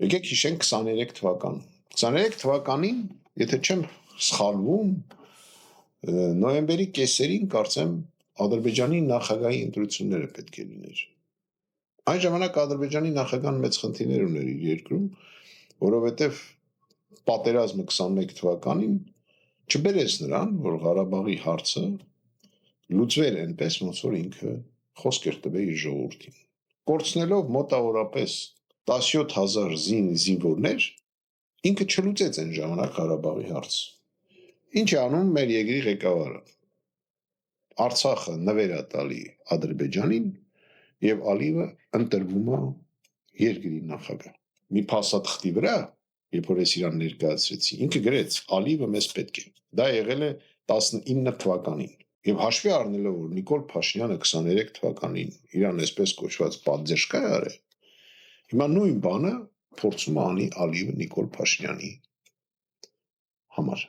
Եկեք հիշենք 23 թվական։ 23 թվականին, եթե չեմ սխալվում, նոյեմբերի կեսերին կարծեմ Ադրբեջանի նախագահի ընտրությունները պետք է լիներ։ Այն ժամանակ Ադրբեջանի նախագահան մեծ խնդիրներ ուներ իր երկրում, որովհետև պատերազմը 21 թվականին չբերեց նրան, որ Ղարաբաղի հարցը լուծվեր այնպես, ոնց որ ինքը խոսք էր տվել իր ժողովրդին։ Կորցնելով մոտավորապես 17,000 զինվորներ, ինքը չլուծեց այն ժամանակ Ղարաբաղի հարցը։ Ինչ է անում մեր երկրի ղեկավարը։ Արցախը նվեր է տալի Ադրբեջանին եւ Ալիևը ընտրվում է երկրի նախագահ։ Մի փաստաթղթի վրա, երբ որ ես իրան ներկայացրեցի, ինքը գրեց Ալիևը մեզ պետք է։ Դա եղել է 19 թվականին։ Եվ հաշվի առնելով, որ Նիկոլ Փաշինյանը 23 թվականին իրան այսպես կոչված պատժեշկա է արել, հիմա նույն բանը փորձում է անի Ալիևը Նիկոլ Փաշինյանի համար։